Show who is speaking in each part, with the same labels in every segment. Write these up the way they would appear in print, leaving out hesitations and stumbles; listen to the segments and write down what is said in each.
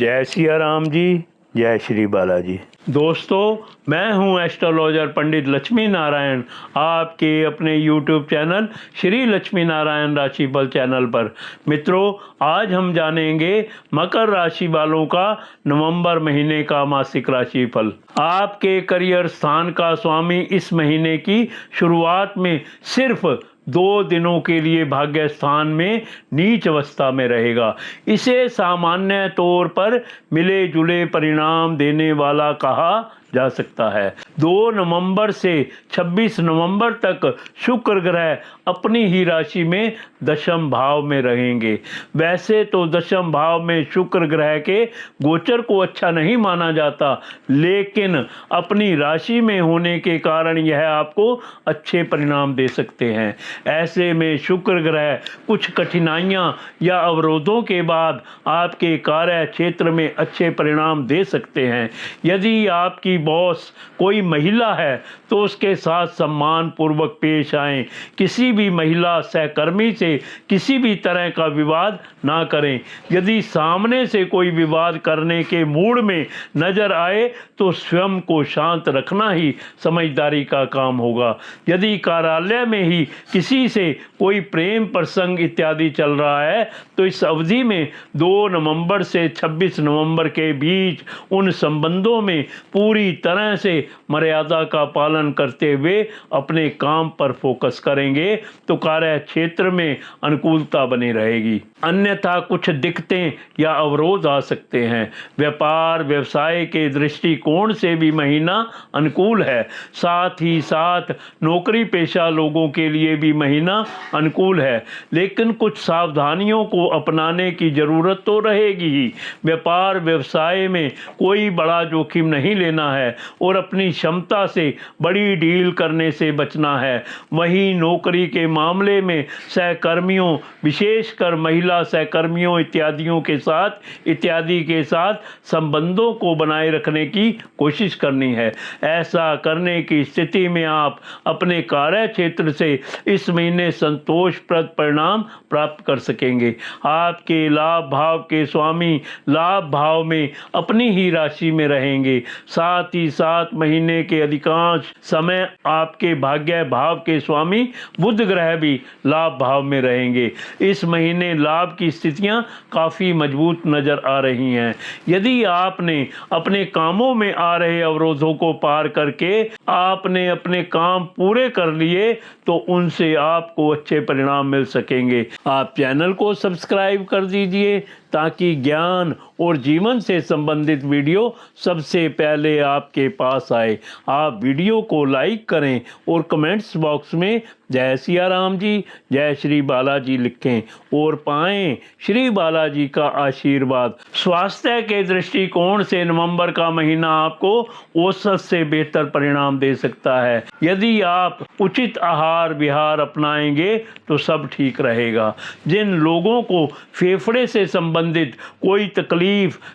Speaker 1: जय सिया राम जी, जय श्री बालाजी। दोस्तों, मैं हूं एस्ट्रोलॉजर पंडित लक्ष्मी नारायण, आपके अपने YouTube चैनल श्री लक्ष्मी नारायण राशिफल चैनल पर। मित्रों, आज हम जानेंगे मकर राशि वालों का नवंबर महीने का मासिक राशिफल। आपके करियर स्थान का स्वामी इस महीने की शुरुआत में सिर्फ 2 दिनों के लिए भाग्य स्थान में नीच अवस्था में रहेगा। इसे सामान्य तौर पर मिले जुले परिणाम देने वाला कहा जा सकता है। 2 नवंबर से 26 नवंबर तक शुक्र ग्रह अपनी ही राशि में दशम भाव में रहेंगे। वैसे तो दशम भाव में शुक्र ग्रह के गोचर को अच्छा नहीं माना जाता, लेकिन अपनी राशि में होने के कारण यह आपको अच्छे परिणाम दे सकते हैं। ऐसे में शुक्र ग्रह कुछ कठिनाइयां या अवरोधों के बाद आपके कार्य क्षेत्र में अच्छे परिणाम दे सकते हैं। यदि आपकी बॉस कोई महिला है तो उसके साथ सम्मान पूर्वक पेश आएं। किसी भी महिला सहकर्मी से किसी भी तरह का विवाद ना करें। यदि सामने से कोई विवाद करने के मूड में नजर आए तो स्वयं को शांत रखना ही समझदारी का काम होगा। यदि कार्यालय में ही किसी से कोई प्रेम प्रसंग इत्यादि चल रहा है तो इस अवधि में 2 नवंबर से 26 नवंबर के बीच उन संबंधों में पूरी तरह से मर्यादा का पालन करते हुए अपने काम पर फोकस करेंगे तो कार्य क्षेत्र में अनुकूलता बनी रहेगी। अन्यथा कुछ दिक्कतें या अवरोध आ सकते हैं। व्यापार व्यवसाय के दृष्टिकोण से भी महीना अनुकूल है। साथ ही साथ नौकरी पेशा लोगों के लिए भी महीना अनुकूल है, लेकिन कुछ सावधानियों को अपनाने की जरूरत तो रहेगी ही। व्यापार व्यवसाय में कोई बड़ा जोखिम नहीं लेना है और अपनी क्षमता से बड़ी डील करने से बचना है। वहीं नौकरी के मामले में सहकर्मियों, विशेषकर महिला सहकर्मियों इत्यादि के साथ संबंधों को बनाए रखने की कोशिश करनी है। ऐसा करने की स्थिति में आप अपने कार्य क्षेत्र से इस महीने संतोषप्रद परिणाम प्राप्त कर सकेंगे। आपके लाभ भाव के स्वामी लाभ भाव में अपनी ही राशि में रहेंगे। साथ ही साथ महीने के अधिकांश समय आपके भाग्य भाव के स्वामी बुध ग्रह भी लाभ भाव में रहेंगे। इस महीने लाभ की स्थितियां काफी मजबूत नजर आ रही हैं। यदि आपने अपने कामों में आ रहे अवरोधों को पार करके आपने अपने काम पूरे कर लिए तो उनसे आपको अच्छे परिणाम मिल सकेंगे। आप चैनल को सब्सक्राइब कर दीजिए ताकि ज्ञान और जीवन से संबंधित वीडियो सबसे पहले आपके पास आए। आप वीडियो को लाइक करें और कमेंट्स बॉक्स में जय सिया राम जी, जय श्री बालाजी लिखें और पाएं श्री बालाजी का आशीर्वाद। स्वास्थ्य के दृष्टिकोण से नवंबर का महीना आपको औसत से बेहतर परिणाम दे सकता है। यदि आप उचित आहार विहार अपनाएंगे तो सब ठीक रहेगा। जिन लोगों को फेफड़े से संबंधित कोई तकलीफ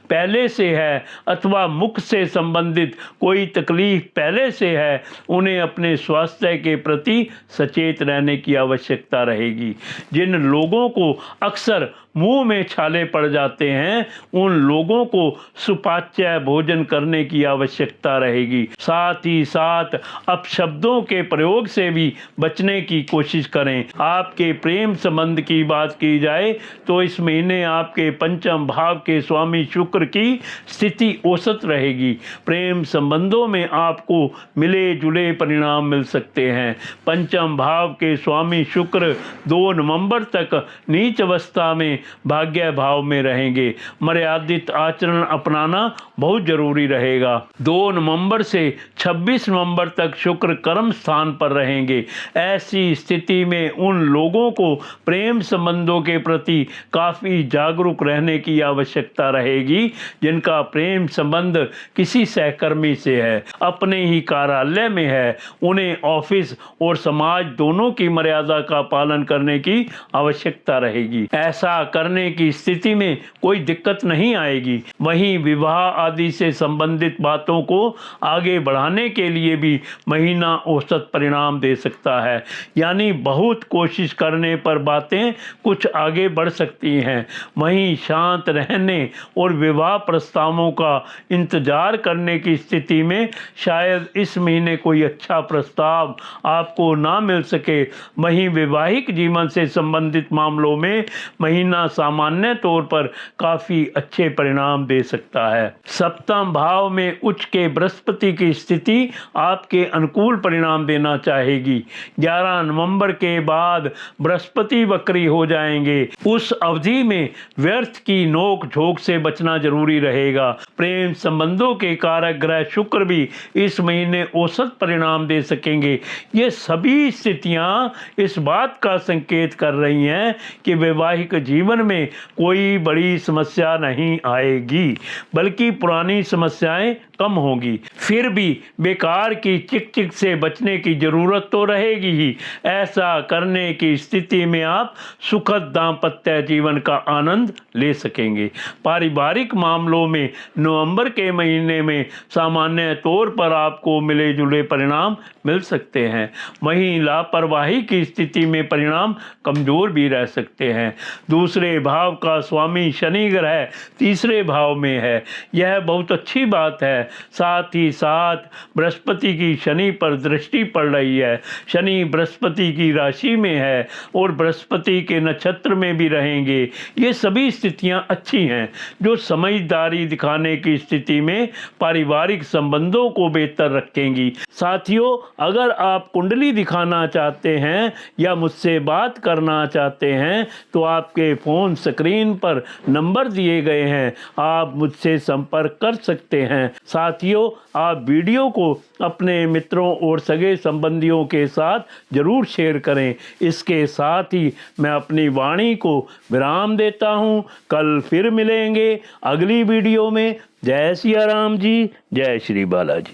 Speaker 1: पहले से है अथवा मुख से संबंधित कोई तकलीफ पहले से है, उन्हें अपने स्वास्थ्य के प्रति सचेत रहने की आवश्यकता रहेगी। जिन लोगों को अक्सर मुंह में छाले पड़ जाते हैं, उन लोगों को सुपाच्य भोजन करने की आवश्यकता रहेगी। साथ ही साथ अपशब्दों के प्रयोग से भी बचने की कोशिश करें। आपके प्रेम संबंध की बात की जाए तो इस महीने आपके पंचम भाव के स्वामी शुक्र की स्थिति औसत रहेगी। प्रेम संबंधों में आपको मिले जुले परिणाम मिल सकते हैं। पंचम भाव के स्वामी शुक्र 2 नवंबर तक नीच अवस्था में भाग्य भाव में रहेंगे। मर्यादित आचरण अपनाना बहुत जरूरी रहेगा। 2 नवंबर से 26 नवंबर तक शुक्र कर्म स्थान पर रहेंगे। ऐसी स्थिति में उन लोगों को प्रेम संबंधों के प्रति काफी जागरूक रहने की आवश्यकता रहेगी जिनका प्रेम संबंध किसी सहकर्मी से है, अपने ही कार्यालय में है। उन्हें ऑफिस और समाज दोनों की मर्यादा का पालन करने की आवश्यकता रहेगी। ऐसा करने की स्थिति में कोई दिक्कत नहीं आएगी। वहीं विवाह आदि से संबंधित बातों को आगे बढ़ाने के लिए भी महीना औसत परिणाम दे सकता है, यानी बहुत कोशिश करने पर बातें कुछ आगे बढ़ सकती हैं। वहीं शांत रहने और विवाह प्रस्तावों का इंतजार करने की स्थिति में शायद इस महीने कोई अच्छा प्रस्ताव आपको ना मिल सके। वहीं वैवाहिक जीवन से संबंधित मामलों में महीना सामान्य तौर पर काफी अच्छे परिणाम दे सकता है। सप्तम भाव में उच्च के बृहस्पति की स्थिति आपके अनुकूल परिणाम देना चाहेगी। 11 नवंबर के बाद बृहस्पति वक्री हो जाएंगे। उस अवधि में व्यर्थ की नोक झोंक से बचना जरूरी रहेगा। प्रेम संबंधों के कारक ग्रह शुक्र भी इस महीने औसत परिणाम दे सकेंगे। ये सभी स्थितियां इस बात का संकेत कर रही हैं कि वैवाहिक जीवन में कोई बड़ी समस्या नहीं आएगी, बल्कि पुरानी समस्याएं कम होगी। फिर भी बेकार की चिक चिक से बचने की जरूरत तो रहेगी ही। ऐसा करने की स्थिति में आप सुखद दाम्पत्य जीवन का आनंद ले सकेंगे। पारिवारिक मामलों में नवंबर के महीने में सामान्य तौर पर आपको मिले जुले परिणाम मिल सकते हैं। वहीं लापरवाही की स्थिति में परिणाम कमजोर भी रह सकते हैं। दूसरे भाव का स्वामी शनि ग्रह तीसरे भाव में है, यह बहुत अच्छी बात है। साथ ही साथ बृहस्पति की शनि पर दृष्टि पड़ रही है। शनि बृहस्पति की राशि में है और बृहस्पति के नक्षत्र में भी रहेंगे। ये सभी स्थितियां अच्छी हैं, जो समझदारी दिखाने की स्थिति में पारिवारिक संबंधों को बेहतर रखेंगी। साथियों, अगर आप कुंडली दिखाना चाहते हैं या मुझसे बात करना चाहते हैं तो आपके फोन स्क्रीन पर नंबर दिए गए हैं, आप मुझसे संपर्क कर सकते हैं। साथियों, आप वीडियो को अपने मित्रों और सगे संबंधियों के साथ जरूर शेयर करें। इसके साथ ही मैं अपनी वाणी को विराम देता हूं। कल फिर मिलेंगे अगली वीडियो में। जय सिया राम जी, जय श्री बालाजी।